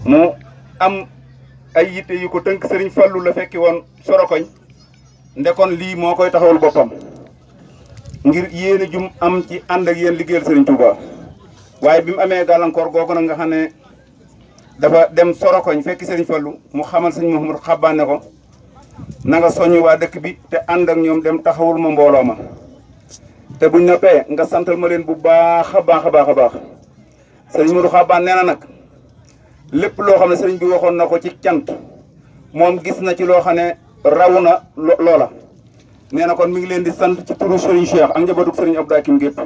mu am ay yitte yu ko tënk Serigne Fallou la fekki woon Sorokoñ ndekon lii moo koy taxawul boppam ngir yéene jum am ci ànd ak yéen liggéeyal Serigne Touba waaye bi mu amee gàllankoor googu nag nga xam ne dafa dem Sorokoñ fekki Serigne Fallou mu xamal Serigne Mouhamadou Xabbaan ne ko na nga soññ waa dëkk bi te ànd ak ñoom dem taxawul ma mbooloo ma te buñ noppee nga santal ma leen bu baax a baax a baax a baax Serigne Modou Xabbaan nee na nag lépp loo xam ne sëriñ bi waxoon na ko ci cant moom gis na ci loo xam ne raw na loola nee na kon mi ngi leen di sant ci turu Serigne Cheikh ak njabootu Serigne Abdou Hakim gépp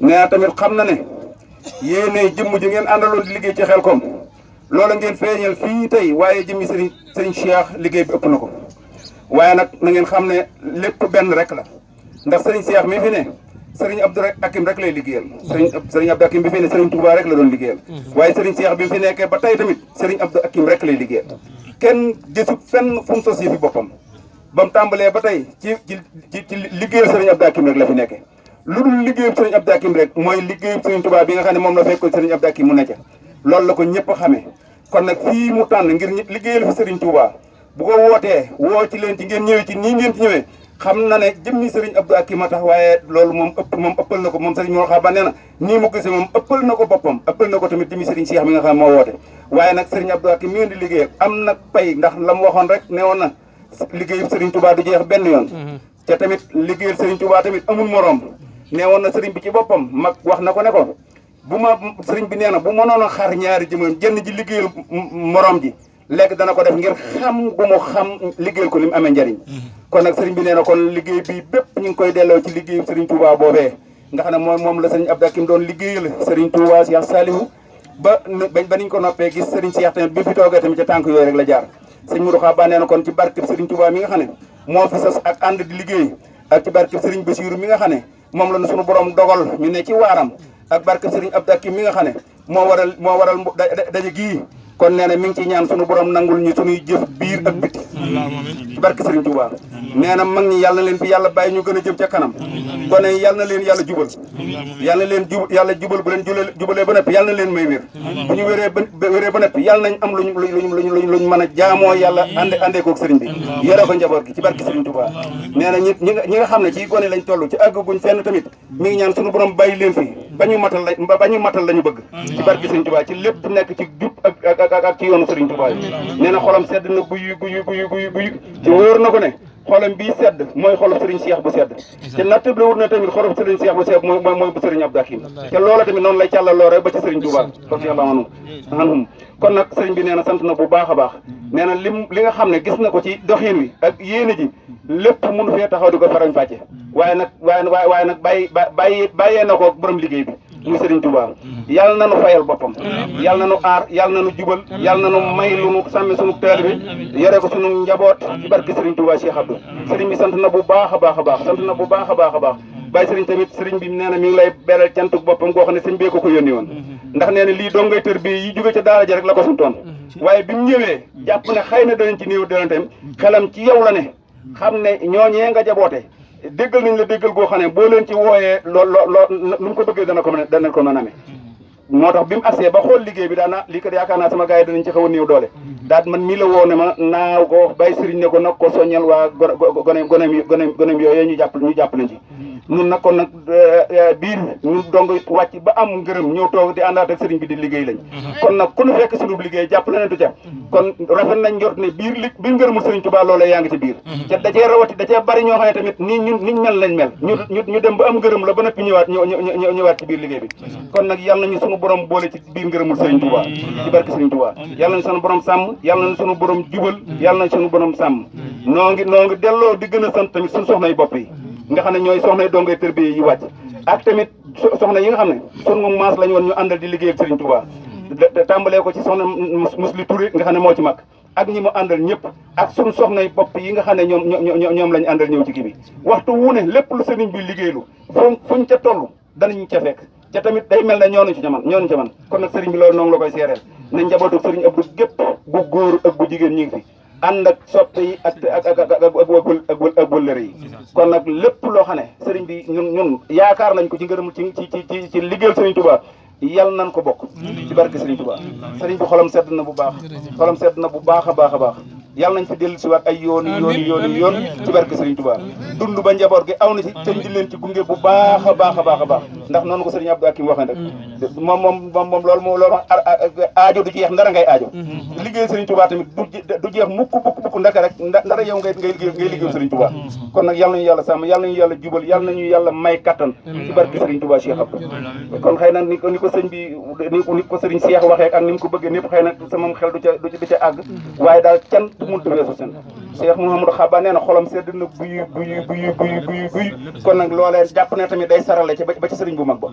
nee na tamit xam na ne yéene jëmm ji ngeen àndaloon di liggéey ci Xelkom loola ngeen feeñal fii tey waaye jëmmi Serigne Cheikh liggéey bi ëpp na ko waaye nag na ngeen xam ne lépp benn rek la ndax Serigne Cheikh mi fi ne Serigne Abdou Hakim rek lay liggéeyal Serigne Abdou Hakim bi fi ne Serigne Touba rek la doon liggéeyal waaye Serigne Cheikh bi mu fi nekkee ba tey tamit Serigne Abdou Hakim rek lay liggéeyal kenn gisut fenn fu mu sos yi fi boppam ba mu tàmbalee ba tey ci liggéeyal Serigne Abdou Hakim rek la fi nekkee lu dul liggéeyal Serigne Abdou Hakim rek mooy liggéeyal Serigne Touba bi nga xam ne moom la fekkoon Serigne Abdou Hakim mu nekk loolu la ko ñëpp xamee kon nag fii mu tànn ngir liggéeyal fi Serigne Touba bu ko wootee woo ci leen ci ngeen ñëwee ci nii ngeen ci ñëwee xam na ne jëmmi Serigne Abdou Hakim a tax waaye loolu moom ëppal na ko moom Serigne Modou Xabbaan nee na nii mu gisee moom ëppal na ko boppam ëppal na ko tamit jëmmi Serigne Cheikh mi nga xam moo woote waaye nag Serigne Abdou Hakim mi ngeen di liggéeyal am nag pay ndax la mu waxoon rek ne woon na liggéeyu Serigne Touba du jeex benn yoon te tamit liggéeyal Serigne Touba tamit amul morom ne woon na Serigne bi ci boppam mag wax na ko ne ko bu ma Serigne bi nee na bu mënoon a xar ñaari jëmam jënn ji liggéeyal morom ji léegi dana ko def ngir xam gu mu xam liggéeyal ko li mu amee njariñ kon nag sëriñ bi nee na kon liggéey bi bépp ñu ngi koy delloo ci liggéeyu Serigne Touba boobee nga xam ne moom la Serigne Abdou Hakim doon liggéeyal Serigne Touba Cheikh Salihu ba niñ ko noppee gis Serigne Cheikh tamit bi fi toogee tamit ca tànk yooyu rek la jaar Serigne Modou Xabbaan nee na kon ci barkeb Serigne Touba mi nga xam ne moo fi sas ak ànd di liggéey ak ci barkeb Serigne Bassirou mi nga xam ne moom la suñu borom dogal ñu ne ci waaram ak barkeb Serigne Abdou Hakim mi nga xam ne moo waral daje gii kon nee na mi ngi ci ñaan sunu borom nangul ñu sunuy jëf biir ak biti ci barke Serigne Touba nee na mag ñi yàlla na leen fi yàlla bàyyi ñu gën a jëm ca kanam gone yi yàlla na leen yàlla jubal yàlla na leen yàlla jubal bu leen jubalee ba noppi yàlla na leen may wér bu ñu wéree ba noppi yàlla nañ am luñ mën a jaamoo yàlla àndee koog Serigne bi yore ko njaboot gi ci barke Serigne Touba nee na ñi nga xam ne ci gone lañ toll ci àgguñ fenn tamit mi ngi ñaan sunu borom bàyyi leen fi ba ñu matal lañu bëgg ci barke Serigne Touba ci lépp nekk ci jub ak ci yoonu Serigne Touba nee na xolam sedd na guyu ci wóor na ko ne xolam bii sedd mooy xolub Serigne Cheikh bu sedd te nattable wut na tamit xolub Serigne Cheikh bu sedd mooy bu Serigne Abdou Hakim te loola tamit noonu lay càllaloo rek ba ci Serigne Touba anum kon nag Serigne bi nee na sant na bu baax a baax nee na li nga xam ne gis na ko ci doxin wi ak yéene ji lépp mënu fee taxaw di ko farañ fàcce waaye nag bàyyee na ko borom liggéey bi muy Serigne Touba yàlla na nu fayal boppam yàlla na nu aar yàlla na nu jubal yàlla na nu may lu nu sàmme sunu taalibe bi yore ko sunu njaboot ci barke Serigne Touba Cheikh Abdou Serigne bi sant na bu baax a baax a baax sant na bu baax a baax a baax bàyyi Serigne tamit Serigne bi nee na mi ngi lay beral cantuk boppam goo xam ne sëñ bee ko yónni woon ndax nee na lii doo ngay tër bi yi jóge ca daara ja rek la ko santoon waaye bi mu ñëwee jàpp ne xëy na danañ ci néew doonam xelam ci yow la ne xam ne ñooñee nga jaboote déggal nañ la déggal goo xam ne boo leen ci wooyee lu mu ko bëggee dana ko mën a amee moo tax bi mu agsee ba xool liggéey bi daana lii kat yaakaar naa sama gars yi danañ ci xaw a néew doole daat man mii la woo ne ma naaw ko bàyyi Serigne ne ko nag ko soññal waa gonem yooyu ñu jàpp nañ ci nun nag kon nag biir ñu dong wàcc ba am ngërëm ñëw toog di àndaat ak Serigne bi di liggéey lañ kon nag ku nu fekk sunub liggéey jàpp la nentu ca kon rafet nañ njort ne biir ngërëmul Serigne Touba loolee yaa ngi ci biir ca da cee rawati da cee bari ñoo xam ne tamit nii niñ mel lañ mel ñu dem ba am ngërëm la ba noppi ñëwaat ci biir liggéey bi kon nag yàlla nañu sunu borom boole ci biir ngërëmul Serigne Touba ci barke Serigne Touba yàlla nañu sunu borom sàmm yàlla nañu sunu borom jubal yàlla nañu sunu borom sàmm noo ngi delloo di gën a sant tamit suñu soxna yi bopp yi nga xam ne ñooy soxna yi dongay tërbiye yi wàcc ak tamit soxna yi nga xam ne sunu maas lañu woon ñu àndal di liggéey ak Serigne Touba tàmbalee ko ci soxna Musli Touré nga xam ne moo ci mag ak ñi mu àndal ñëpp ak suñu soxna yi bopp yi nga xam ne ñoom lañu àndal ñëw ci kii bi waxtu wu ne lépp lu Serigne bi liggéeylu fuñ ca toll danañu ca fekk ca tamit day mel ne ñoonuñ ca man kon nag Serigne bi loolu noonu la koy seereel ne njabootu Serigne Abdou gépp bu góor ak bu jigéen ñi ngi fi ànd ak soppe yi ak wëllëre yi kon nag lépp loo xam ne Serigne bi ñun yaakaar nañ ko ci ngërëm ci liggéeyal Serigne Touba yal nañ ko bokk ci barke Serigne Touba Serigne bi xolam sedd na bu baax xolam sedd na bu baax a baax a baax yàlla nañ fi dellu si waat ay yoon ci barke Serigne Touba dund ba njaboot gi aw na ci te di leen ci gunge bu baax a baax a baax a baax ndax noonu ko Serigne Abdou Hakim waxee rek moom loolu aajo du jeex ndara ngay aajo liggéey Serigne Touba tamit du jeex mukk ndaka rek ndara yow ngay liggéey Serigne Touba kon nag yàlla nañu yàlla sàmm yàlla nañu yàlla jubal yàlla nañu yàlla may kattan ci barke Serigne Touba Cheikh Abdou kon xëy na ni ko sëñ bi ni ko Serigne Cheikh waxee ak ni mu ko bëggee ñëpp xëy na sama xel du ca àgg waaye daal can mënut a weesu seen Cheikh Mouhamadou Xaba nee na xolam sedd na guy kon nag loolee jàpp ne tamit day sarale ci ba ci Serigne bu mag ba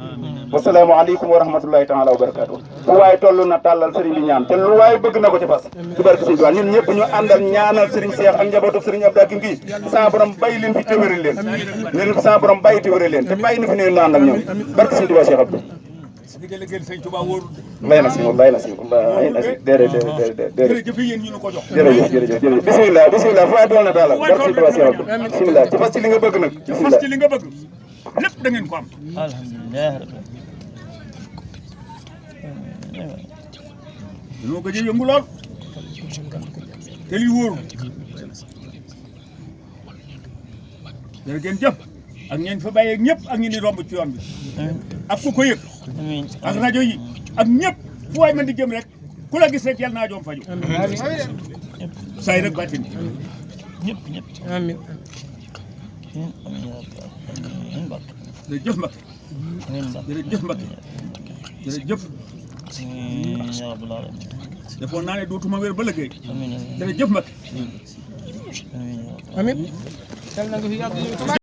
wasalaamaaleykum wa rahmatullahi taala wa barakaatu fu waaye toll na tàllal Serigne bi ñaan te lu waaye bëgg na ko ci fas ci barke Serigne Touba ñun ñëpp ñu àndal ñaanal Serigne Cheikh ak njabootu Serigne Abdou Hakim gi sa borom bàyyi leen fi téwéral leen sa borom bàyyi téwéral leen te bàyyi na fi ne naan ak ñoom barke Serigne Touba Cheikh Abdou lay na si wallahi na si déedéet jërëjëf bismillah fu waay dool na daal barke Serigne Touba Cheikh Abdou bismillah ci fas ci li nga bëgg nag fas ci li nga bëgg lépp da ngeen ko am alhamdulillah dañoo gëj a yëngu lool te li wóoru jërë ngeen jëf ak ñeen fa bàyyeeg ñëpp ak ñi ni romb ci yoon bi ak ku ko yëg ak rajo yi ak ñëpp fu waay mën di jëm rek ku la gis rek yàlla naa joom faju say rek bàttin ñëpp amiin jërëjëf Mbacké jërëjëf Mbacké jërëjëf defoon naa ne dootuma wér ba liggéey jërëjëf Mbacké amiin